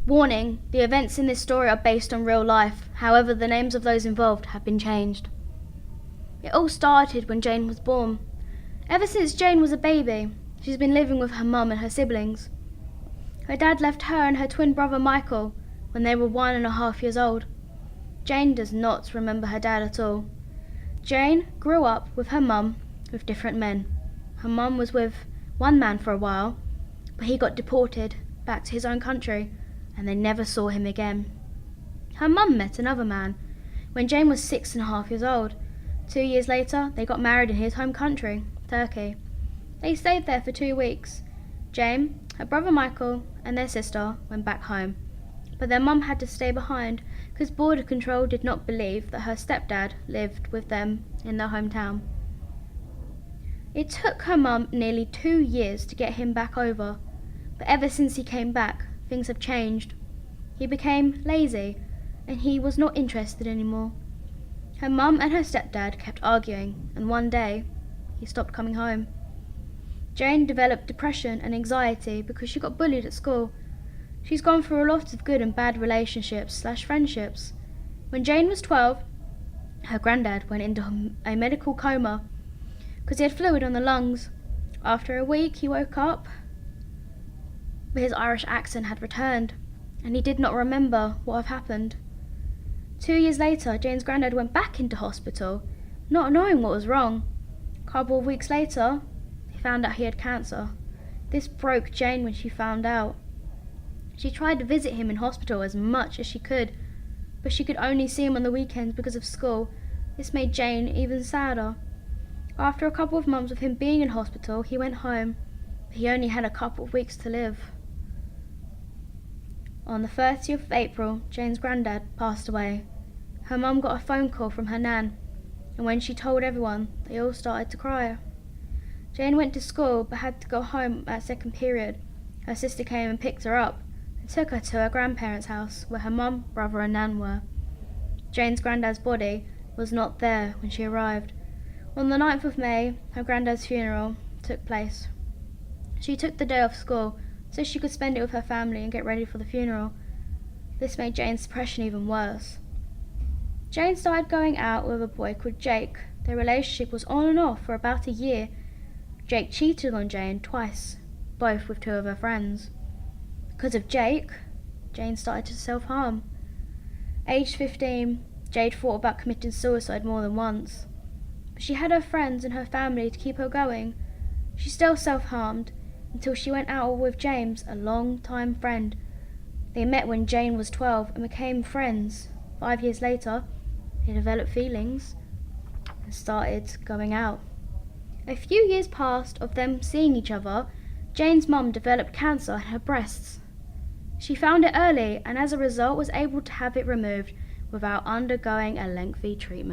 Warning, the events in this story are based on real life, however the names of those involved have been changed. It all started when Jane was born. Ever since Jane was a baby, she's been living with her mum and her siblings. Her dad left her and her twin brother Michael when they were 1.5 years old. Jane does not remember her dad at all. Jane grew up with her mum with different men. Her mum was with one man for a while, but he got deported back to his own country and they never saw him again. Her mum met another man when Jane was 6.5 years old. 2 years later, they got married in his home country, Turkey. They stayed there for 2 weeks. Jane, her brother Michael, and their sister went back home, but their mum had to stay behind because border control did not believe that her stepdad lived with them in their hometown. It took her mum nearly 2 years to get him back over, but ever since he came back, things have changed. He became lazy, and he was not interested anymore. Her mum and her stepdad kept arguing, and one day, he stopped coming home. Jane developed depression and anxiety because she got bullied at school. She's gone through a lot of good and bad relationships/friendships. When Jane was 12, her granddad went into a medical coma because he had fluid on the lungs. After a week, he woke up, but his Irish accent had returned, and he did not remember what had happened. 2 years later, Jane's granddad went back into hospital, not knowing what was wrong. A couple of weeks later, they found out he had cancer. This broke Jane when she found out. She tried to visit him in hospital as much as she could, but she could only see him on the weekends because of school. This made Jane even sadder. After a couple of months of him being in hospital, he went home, but he only had a couple of weeks to live. On the 30th of April, Jane's granddad passed away. Her mum got a phone call from her nan, and when she told everyone, they all started to cry. Jane went to school but had to go home at second period. Her sister came and picked her up and took her to her grandparents' house where her mum, brother and nan were. Jane's granddad's body was not there when she arrived. On the 9th of May, her granddad's funeral took place. She took the day off school so she could spend it with her family and get ready for the funeral. This made Jane's depression even worse. Jane started going out with a boy called Jake. Their relationship was on and off for about a year. Jake cheated on Jane twice, both with 2 of her friends. Because of Jake, Jane started to self-harm. Aged 15, Jade thought about committing suicide more than once. But she had her friends and her family to keep her going. She still self-harmed until she went out with James, a long-time friend. They met when Jane was 12 and became friends. 5 years later, they developed feelings and started going out. A few years passed of them seeing each other. Jane's mum developed cancer in her breasts. She found it early and as a result was able to have it removed without undergoing a lengthy treatment.